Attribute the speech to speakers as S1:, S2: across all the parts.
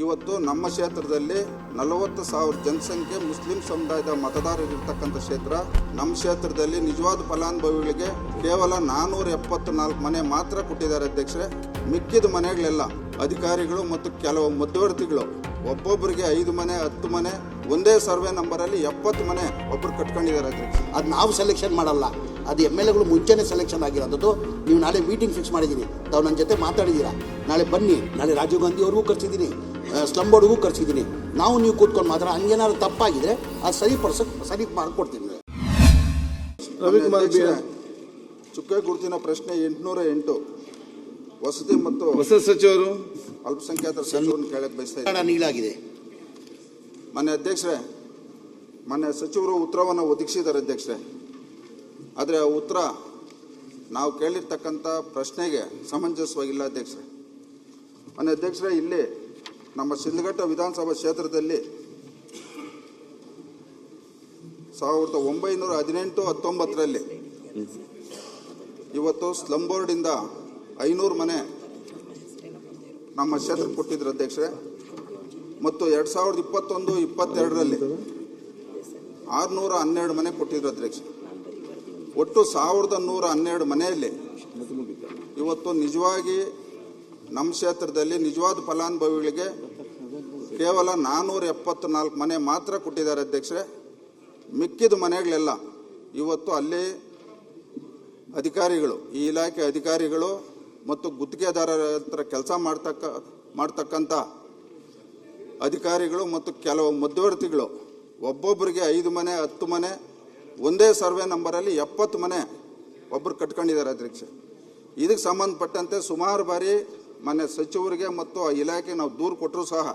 S1: ಇವತ್ತು ನಮ್ಮ ಕ್ಷೇತ್ರದಲ್ಲಿ 40,000 ಜನಸಂಖ್ಯೆ ಮುಸ್ಲಿಂ ಸಮುದಾಯದ ಮತದಾರರಿರ್ತಕ್ಕಂಥ ಕ್ಷೇತ್ರ. ನಮ್ಮ ಕ್ಷೇತ್ರದಲ್ಲಿ ನಿಜವಾದ ಫಲಾನುಭವಿಗಳಿಗೆ ಕೇವಲ 474 ಮನೆ ಮಾತ್ರ ಕೊಟ್ಟಿದ್ದಾರೆ ಅಧ್ಯಕ್ಷರೇ. ಮಿಕ್ಕಿದ ಮನೆಗಳೆಲ್ಲ ಅಧಿಕಾರಿಗಳು ಮತ್ತು ಕೆಲವು ಮಧ್ಯವರ್ತಿಗಳು ಒಬ್ಬೊಬ್ಬರಿಗೆ 5 ಮನೆ 10 ಮನೆ ಒಂದೇ ಸರ್ವೆ ನಂಬರಲ್ಲಿ 70 ಮನೆ ಒಬ್ಬರು ಕಟ್ಕೊಂಡಿದ್ದಾರೆ ಅಧ್ಯಕ್ಷ.
S2: ಅದು ನಾವು ಸೆಲೆಕ್ಷನ್ ಮಾಡಲ್ಲ, ಅದು MLAಗಳು ಮುಂಚೆನೇ ಸೆಲೆಕ್ಷನ್ ಆಗಿರೋದು. ನೀವು ನಾಳೆ ಮೀಟಿಂಗ್ ಫಿಕ್ಸ್ ಮಾಡಿದ್ದೀನಿ, ತಾವು ನನ್ನ ಜೊತೆ ಮಾತಾಡಿದ್ದೀರಾ. ನಾಳೆ ಬನ್ನಿ, ನಾಳೆ ರಾಜೀವ್ ಗಾಂಧಿ ಅವ್ರಿಗೂ ಕರ್ಸಿದ್ದೀನಿ, ಸ್ಲಮ್ ಬೋರ್ಡ್ಗೂ ಕರ್ಸಿದ್ದೀನಿ. ನೀವು ಕೂತ್ಕೊಂಡು ಮಾತ್ರ ಹಂಗೇನಾದ್ರು ತಪ್ಪಾಗಿದ್ರೆ ಅದು ಸರಿ ಮಾಡಿಕೊಡ್ತೀನಿ.
S1: ರವಿಕುಮಾರ್ ಚುಕ್ಕೆ ಗುರುತಿನ ಪ್ರಶ್ನೆ 808 ವಸತಿ ಮತ್ತು
S3: ಹೊಸ ಸಚಿವರು
S1: ಅಲ್ಪಸಂಖ್ಯಾತರ ಸಚಿವರನ್ನು ಕೇಳಕ್ಕೆ ಬಯಸ್ತಾ ಇದ್ದೀನಿ.
S2: ನೀಡಲಾಗಿದೆ.
S1: ಮಾನ್ಯ ಅಧ್ಯಕ್ಷರೇ, ಮಾನ್ಯ ಸಚಿವರು ಉತ್ತರವನ್ನು ಒದಗಿಸಿದ್ದಾರೆ ಅಧ್ಯಕ್ಷರೇ. ಆದರೆ ಆ ಉತ್ತರ ನಾವು ಕೇಳಿರ್ತಕ್ಕಂಥ ಪ್ರಶ್ನೆಗೆ ಸಮಂಜಸವಾಗಿಲ್ಲ ಅಧ್ಯಕ್ಷರೇ. ಮಾನ್ಯ ಅಧ್ಯಕ್ಷರೇ, ಇಲ್ಲಿ ನಮ್ಮ ಶಿಡ್ಲಘಟ್ಟ ವಿಧಾನಸಭಾ ಕ್ಷೇತ್ರದಲ್ಲಿ 1918-19 ಇವತ್ತು ಸ್ಲಮ್ ಬೋರ್ಡಿಂದ 500 ಮನೆ ನಮ್ಮ ಕ್ಷೇತ್ರಕ್ಕೆ ಕೊಟ್ಟಿದ್ರು ಅಧ್ಯಕ್ಷರೇ. ಮತ್ತು 2021-22 612 ಮನೆ ಕೊಟ್ಟಿದ್ರು ಅಧ್ಯಕ್ಷ. ಒಟ್ಟು 1112 ಮನೆಯಲ್ಲಿ ಇವತ್ತು ನಿಜವಾಗಿ ನಮ್ಮ ಕ್ಷೇತ್ರದಲ್ಲಿ ನಿಜವಾದ ಫಲಾನುಭವಿಗಳಿಗೆ ಕೇವಲ 474 ಮನೆ ಮಾತ್ರ ಕೊಟ್ಟಿದ್ದಾರೆ ಅಧ್ಯಕ್ಷರೇ. ಮಿಕ್ಕಿದ ಮನೆಗಳೆಲ್ಲ ಇವತ್ತು ಅಲ್ಲಿ ಅಧಿಕಾರಿಗಳು, ಈ ಇಲಾಖೆ ಅಧಿಕಾರಿಗಳು ಮತ್ತು ಗುತ್ತಿಗೆದಾರರ ಹತ್ರ ಕೆಲಸ ಮಾಡ್ತಕ್ಕಂಥ ಅಧಿಕಾರಿಗಳು ಮತ್ತು ಕೆಲವು ಮಧ್ಯವರ್ತಿಗಳು ಒಬ್ಬೊಬ್ಬರಿಗೆ 5 ಮನೆ 10 ಮನೆ ಒಂದೇ ಸರ್ವೆ ನಂಬರಲ್ಲಿ 70 ಮನೆ ಒಬ್ಬರು ಕಟ್ಕೊಂಡಿದ್ದಾರೆ ಅಧ್ಯಕ್ಷ. ಇದಕ್ಕೆ ಸಂಬಂಧಪಟ್ಟಂತೆ ಸುಮಾರು ಬಾರಿ ಮಾನ್ಯ ಸಚಿವರಿಗೆ ಮತ್ತು ಆ ಇಲಾಖೆ ನಾವು ದೂರು ಕೊಟ್ಟರೂ ಸಹ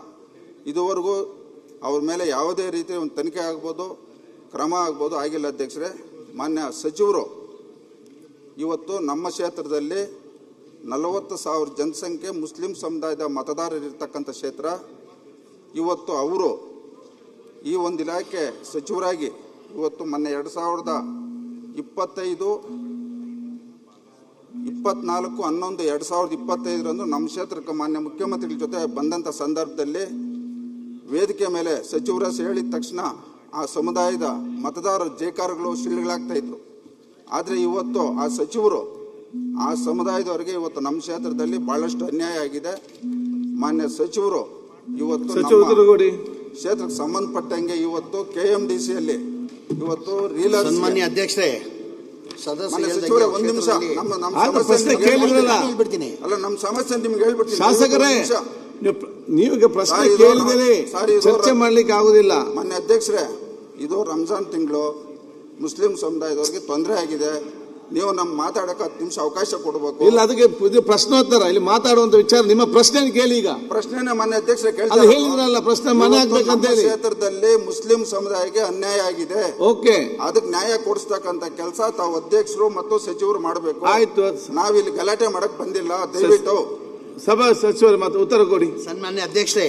S1: ಇದುವರೆಗೂ ಅವ್ರ ಮೇಲೆ ಯಾವುದೇ ರೀತಿಯ ಒಂದು ತನಿಖೆ ಆಗ್ಬೋದು, ಕ್ರಮ ಆಗ್ಬೋದು, ಆಗಿಲ್ಲ ಅಧ್ಯಕ್ಷರೇ. ಮಾನ್ಯ ಸಚಿವರು ಇವತ್ತು ನಮ್ಮ ಕ್ಷೇತ್ರದಲ್ಲಿ 40,000 ಜನಸಂಖ್ಯೆ ಮುಸ್ಲಿಂ ಸಮುದಾಯದ ಮತದಾರರಿರ್ತಕ್ಕಂಥ ಕ್ಷೇತ್ರ. ಇವತ್ತು ಅವರು ಈ ಒಂದು ಇಲಾಖೆ ಸಚಿವರಾಗಿ ಇವತ್ತು ಮೊನ್ನೆ 2024-11-2025 ನಮ್ಮ ಕ್ಷೇತ್ರಕ್ಕೆ ಮಾನ್ಯ ಮುಖ್ಯಮಂತ್ರಿಗಳ ಜೊತೆ ಬಂದಂಥ ಸಂದರ್ಭದಲ್ಲಿ ವೇದಿಕೆ ಮೇಲೆ ಸಚಿವರ ಹೇಳಿದ ತಕ್ಷಣ ಆ ಸಮುದಾಯದ ಮತದಾರರ ಜೇಕಾರಗಳು ಶಿಳ್ಳೆಗಳಾಗ್ತಾ ಇದ್ರು. ಆದರೆ ಇವತ್ತು ಆ ಸಚಿವರು ಆ ಸಮುದಾಯದವರಿಗೆ ಇವತ್ತು ನಮ್ಮ ಕ್ಷೇತ್ರದಲ್ಲಿ ಬಹಳಷ್ಟು ಅನ್ಯಾಯ ಆಗಿದೆ. ಮಾನ್ಯ ಸಚಿವರು ಇವತ್ತು ಕ್ಷೇತ್ರಕ್ಕೆ ಸಂಬಂಧಪಟ್ಟಂಗೆ ಇವತ್ತು KMDCಯಲ್ಲಿ ಇವತ್ತು ರೀಲರ್
S2: ಸನ್ಮಾನ್ಯ ಅಧ್ಯಕ್ಷರೇ,
S1: ಸಚಿವರೇ ಒಂದು ನಿಮಿಷ ನಮ್ಮ ಸಮಸ್ಯೆ ನಿಮ್ಗೆ ಹೇಳ್ಬಿಡ್ತೀನಿ.
S3: ಶಾಸಕರೇ, ನೀವು ಪ್ರಶ್ನೆ ಕೇಳಿದರೆ ಚರ್ಚೆ ಮಾಡ್ಲಿಕ್ಕೆ ಆಗುದಿಲ್ಲ.
S1: ಮಾನ್ಯ ಅಧ್ಯಕ್ಷರೇ, ಇದು ರಂಜಾನ್ ತಿಂಗಳು, ಮುಸ್ಲಿಂ ಸಮುದಾಯದವರಿಗೆ ತೊಂದರೆ ಆಗಿದೆ. ನೀವು ನಮ್ಮ ಮಾತಾಡಕ್ಕೆ 10 ನಿಮಿಷ ಅವಕಾಶ ಕೊಡಬೇಕು.
S3: ಇಲ್ಲ, ಅದಕ್ಕೆ ಪ್ರಶ್ನೋತ್ತರ ಇಲ್ಲಿ ಮಾತಾಡುವಂತ ವಿಚಾರ. ನಿಮ್ಮ ಪ್ರಶ್ನೆ ಕೇಳಿ. ಈಗ
S1: ಪ್ರಶ್ನೆನ ಮಾನ್ಯ ಅಧ್ಯಕ್ಷರೇ
S3: ಹೇಳಿದ್ರಲ್ಲ, ಪ್ರಶ್ನೆ ಮನೆ ಹಾಕ್ಬೇಕಂತ ಹೇಳಿ.
S1: ಕ್ಷೇತ್ರದಲ್ಲಿ ಮುಸ್ಲಿಂ ಸಮುದಾಯಕ್ಕೆ ಅನ್ಯಾಯ ಆಗಿದೆ.
S3: ಓಕೆ,
S1: ಅದಕ್ಕೆ ನ್ಯಾಯ ಕೊಡಿಸ್ತಕ್ಕಂತ ಕೆಲಸ ತಾವು ಅಧ್ಯಕ್ಷರು ಮತ್ತು ಸಚಿವರು ಮಾಡಬೇಕು.
S3: ಆಯ್ತು,
S1: ನಾವಿಲ್ಲಿ ಗಲಾಟೆ ಮಾಡಕ್ ಬಂದಿಲ್ಲ. ದಯವಿಟ್ಟು
S3: ಸಭಾ ಸಚಿವರು ಮತ್ತೆ ಉತ್ತರ ಕೊಡಿ.
S2: ಸನ್ಮಾನ್ಯ ಅಧ್ಯಕ್ಷರೇ,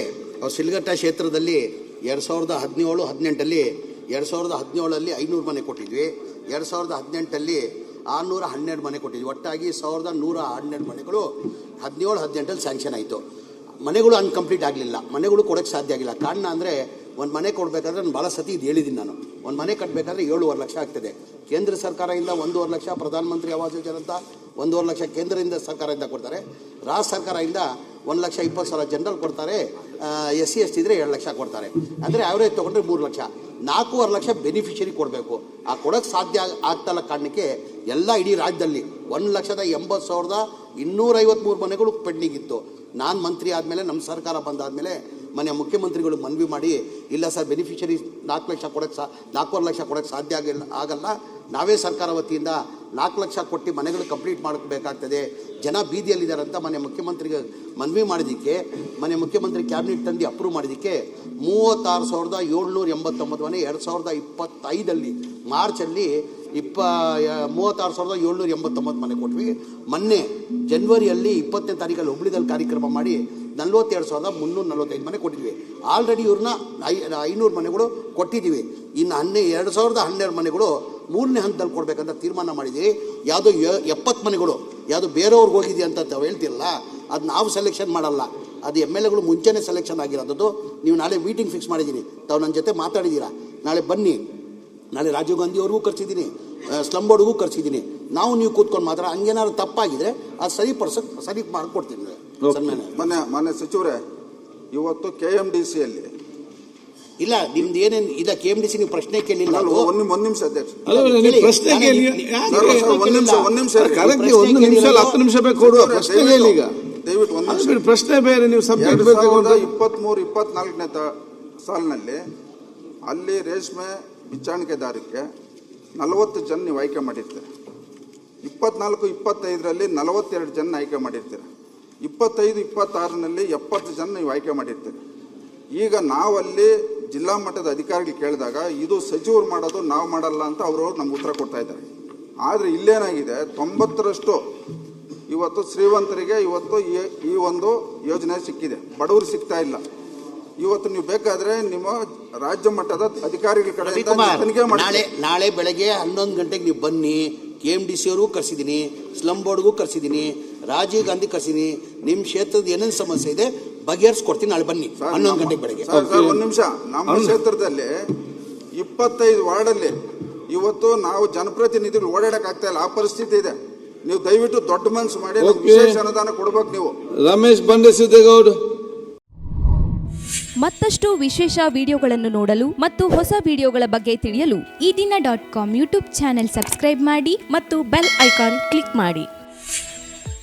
S2: ಶಿಡ್ಲಘಟ್ಟ ಕ್ಷೇತ್ರದಲ್ಲಿ 2017-18 2017 500 ಮನೆ ಕೊಟ್ಟಿದ್ವಿ. 2018 612 ಮನೆ ಕೊಟ್ಟಿದ್ವಿ. ಒಟ್ಟಾಗಿ 1112 ಮನೆಗಳು 17-18 ಸ್ಯಾಂಕ್ಷನ್ ಆಯಿತು. ಮನೆಗಳು ಅನ್ಕಂಪ್ಲೀಟ್ ಆಗಲಿಲ್ಲ, ಮನೆಗಳು ಕೊಡೋಕ್ಕೆ ಸಾಧ್ಯ ಆಗಿಲ್ಲ. ಕಾರಣ ಅಂದರೆ ಒಂದು ಮನೆ ಕೊಡಬೇಕಾದ್ರೆ ನಾನು ಭಾಳ ಸತಿ ಇದು ಹೇಳಿದ್ದೀನಿ. ನಾನು ಒಂದು ಮನೆ ಕಟ್ಟಬೇಕಾದ್ರೆ 7.5 ಲಕ್ಷ ಆಗ್ತದೆ. ಕೇಂದ್ರ ಸರ್ಕಾರದಿಂದ 1.5 ಲಕ್ಷ, ಪ್ರಧಾನಮಂತ್ರಿ ಆವಾಸ್ ಯೋಜನೆ ಅಂತ 1.5 ಲಕ್ಷ ಕೇಂದ್ರದಿಂದ ಸರ್ಕಾರದಿಂದ ಕೊಡ್ತಾರೆ. ರಾಜ್ಯ ಸರ್ಕಾರದಿಂದ 1,20,000 ಜನರಲ್ ಕೊಡ್ತಾರೆ. SC ST ಇದ್ದರೆ 2 ಲಕ್ಷ ಕೊಡ್ತಾರೆ. ಅಂದರೆ ಆವ್ರೇಜ್ ತೊಗೊಂಡ್ರೆ 3 ಲಕ್ಷ. 4.5 ಲಕ್ಷ ಬೆನಿಫಿಷರಿ ಕೊಡಬೇಕು. ಆ ಕೊಡೋಕ್ಕೆ ಸಾಧ್ಯ ಆಗ್ತಲ್ಲ ಕಾರಣಕ್ಕೆ ಎಲ್ಲ ಇಡೀ ರಾಜ್ಯದಲ್ಲಿ 1,80,253 ಮನೆಗಳು ಪೆಂಡಿಂಗ್ ಇತ್ತು. ನಾನು ಮಂತ್ರಿ ಆದಮೇಲೆ, ನಮ್ಮ ಸರ್ಕಾರ ಬಂದಾದಮೇಲೆ ಮನೆ ಮುಖ್ಯಮಂತ್ರಿಗಳು ಮನವಿ ಮಾಡಿ, ಇಲ್ಲ ಸರ್ ಬೆನಿಫಿಷರಿ 4 ಲಕ್ಷ ಕೊಡೋಕ್ಕೆ 4.5 ಲಕ್ಷ ಕೊಡೋಕ್ಕೆ ಸಾಧ್ಯ ಆಗಲ್ಲ, ನಾವೇ ಸರ್ಕಾರ ವತಿಯಿಂದ 4 ಲಕ್ಷ ಕೊಟ್ಟು ಮನೆಗಳು ಕಂಪ್ಲೀಟ್ ಮಾಡಬೇಕಾಗ್ತದೆ, ಜನ ಬೀದಿಯಲ್ಲಿದ್ದಾರೆ ಅಂತ ಮನೆ ಮುಖ್ಯಮಂತ್ರಿಗೆ ಮನವಿ ಮಾಡಿದ್ದಕ್ಕೆ ಮನೆ ಮುಖ್ಯಮಂತ್ರಿ ಕ್ಯಾಬಿನೆಟ್ ತಂದು ಅಪ್ರೂವ್ ಮಾಡಿದ್ದಕ್ಕೆ 36,789 ಮನೆ 2025 ಮಾರ್ಚಲ್ಲಿ 36,789 ಮನೆ ಕೊಟ್ವಿ. ಮೊನ್ನೆ ಜನವರಿಯಲ್ಲಿ 20ನೇ ತಾರೀಕಲ್ಲಿ ಹುಬ್ಳಿದಲ್ಲಿ ಕಾರ್ಯಕ್ರಮ ಮಾಡಿ 42,345 ಮನೆ ಕೊಟ್ಟಿದ್ವಿ. ಆಲ್ರೆಡಿ ಇವ್ರನ್ನ 500 ಮನೆಗಳು ಕೊಟ್ಟಿದ್ದೀವಿ. ಇನ್ನು 2012 ಮನೆಗಳು 3ನೇ ಹಂತದಲ್ಲಿ ಕೊಡಬೇಕಂತ ತೀರ್ಮಾನ ಮಾಡಿದ್ದೀವಿ. ಯಾವುದೋ 70 ಮನೆಗಳು ಯಾವುದೋ ಬೇರೆಯವ್ರಿಗೆ ಹೋಗಿದೆಯಾ ಅಂತ ತಾವು ಹೇಳ್ತಿರಲ್ಲ, ಅದು ನಾವು ಸೆಲೆಕ್ಷನ್ ಮಾಡಲ್ಲ, ಅದು MLAಗಳು ಮುಂಚೆನೇ ಸೆಲೆಕ್ಷನ್ ಆಗಿರೋದು. ನೀವು ನಾಳೆ ಮೀಟಿಂಗ್ ಫಿಕ್ಸ್ ಮಾಡಿದ್ದೀನಿ, ತಾವು ನನ್ನ ಜೊತೆ ಮಾತಾಡಿದ್ದೀರಾ, ನಾಳೆ ಬನ್ನಿ. ನಾಳೆ ರಾಜೀವ್ ಗಾಂಧಿ ಅವ್ರಿಗೂ ಕರ್ಸಿದ್ದೀನಿ, ಸ್ಲಮ್ ಬೋರ್ಡ್ಗೂ ಕರ್ಸಿದ್ದೀನಿ. ನೀವು ಕೂತ್ಕೊಂಡು ಮಾತ್ರ ಹಂಗೇನಾದ್ರು ತಪ್ಪಾಗಿದ್ರೆ ಅದು ಸರಿ ಮಾಡಿಕೊಡ್ತೀನಿ.
S1: ಮಾನ್ಯ ಸಚಿವರೇ, ಇವತ್ತು KMDC ಅಲ್ಲಿ
S2: ಇಲ್ಲ, ನಿಮ್ದು ಏನೇನು ಇಲ್ಲ KMDC ನೀವು ಪ್ರಶ್ನೆ ಕೇಳಿಲ್ಲ.
S1: ಒಂದ್ ನಿಮಿಷ ಅಧ್ಯಕ್ಷ,
S3: ಪ್ರಶ್ನೆ ಕೇಳಿ.
S1: ಒಂದ್ ನಿಮಿಷ
S3: ಕರೆಕ್ಟ್ 1 ನಿಮಿಷ 10 ನಿಮಿಷ ಬೇಕು ಕೊಡುವ ಪ್ರಶ್ನೆ ಹೇಳಿ. ಈಗ
S1: ದಯವಿಟ್ಟು ಒಂದ್ ನಿಮಿಷ,
S3: ಪ್ರಶ್ನೆ ಬೇರೆ, ನೀವು ಸಬ್ಜೆಕ್ಟ್ ಬೇಕು.
S1: 2023-24ನೇ ಸಾಲಿನಲ್ಲಿ ಅಲ್ಲಿ ರೇಷ್ಮೆ ಬಿಚ್ಚಾಣಿಕೆದಾರಕ್ಕೆ 40 ಜನ ನೀವು ಆಯ್ಕೆ ಮಾಡಿರ್ತೀರ. 24-25ರಲ್ಲಿ 42 ಜನ ಆಯ್ಕೆ ಮಾಡಿರ್ತೀರ. 25-26ನಲ್ಲಿ 70 ಜನ ನೀವು ಆಯ್ಕೆ ಮಾಡಿರ್ತೀರಿ. ಈಗ ನಾವಲ್ಲಿ ಜಿಲ್ಲಾ ಮಟ್ಟದ ಅಧಿಕಾರಿಗಳು ಕೇಳಿದಾಗ ಇದು ಸಚಿವರು ಮಾಡೋದು, ನಾವು ಮಾಡಲ್ಲ ಅಂತ ಅವರು ನಮ್ಗೆ ಉತ್ತರ ಕೊಡ್ತಾ ಇದ್ದಾರೆ. ಆದರೆ ಇಲ್ಲೇನಾಗಿದೆ, 90ರಷ್ಟು ಇವತ್ತು ಶ್ರೀಮಂತರಿಗೆ ಇವತ್ತು ಈ ಒಂದು ಯೋಜನೆ ಸಿಕ್ಕಿದೆ, ಬಡವರು ಸಿಗ್ತಾ ಇಲ್ಲ. ಇವತ್ತು ನೀವು ಬೇಕಾದ್ರೆ ನಿಮ್ಮ ರಾಜ್ಯ ಮಟ್ಟದ ಅಧಿಕಾರಿಗಳ ಕಡೆ ತನಿಖೆ ಮಾಡಿ.
S2: ನಾಳೆ ಬೆಳಗ್ಗೆ 11 ಗಂಟೆಗೆ ನೀವು ಬನ್ನಿ. KMDC ಅವ್ರಿಗೂ ಕರ್ಸಿದ್ದೀನಿ, ಸ್ಲಮ್ ಬೋರ್ಡ್ಗೂ ಕರ್ಸಿದ್ದೀನಿ, ರಾಜೀವ್ ಗಾಂಧಿ ಕರ್ಸಿದ್ದೀನಿ. ನಿಮ್ಮ ಕ್ಷೇತ್ರದ ಏನೇನು ಸಮಸ್ಯೆ ಇದೆ ಬಗೆಹರಿಸ್ಕೊಡ್ತೀನಿ. ನಾಳೆ ಬನ್ನಿ 11 ಗಂಟೆಗೆ ಬೆಳಗ್ಗೆ.
S1: ಒಂದು ನಿಮಿಷ, ನಮ್ಮ ಕ್ಷೇತ್ರದಲ್ಲಿ 25 ವಾರ್ಡಲ್ಲಿ ಇವತ್ತು ನಾವು ಜನಪ್ರತಿನಿಧಿಗಳು ಓಡಾಡಕ್ ಆಗ್ತಾ ಇಲ್ಲ, ಆ ಪರಿಸ್ಥಿತಿ ಇದೆ. ನೀವು ದಯವಿಟ್ಟು ದೊಡ್ಡ ಮನಸ್ಸು ಮಾಡಿ ವಿಶೇಷ ಅನುದಾನ ಕೊಡ್ಬೇಕು. ನೀವು
S3: ರಮೇಶ್ ಬಂಡೆಸಿದ್ದೇಗೌಡ
S4: ಮತ್ತಷ್ಟು ವಿಶೇಷ ವಿಡಿಯೋಗಳನ್ನು ನೋಡಲು ಮತ್ತು ಹೊಸ ವಿಡಿಯೋಗಳ ಬಗ್ಗೆ ತಿಳಿಯಲು
S5: ಈ ದಿನ .com ಯೂಟ್ಯೂಬ್ ಚಾನೆಲ್ ಸಬ್ಸ್ಕ್ರೈಬ್ ಮಾಡಿ
S4: ಮತ್ತು ಬೆಲ್ ಐಕಾನ್ ಕ್ಲಿಕ್ ಮಾಡಿ.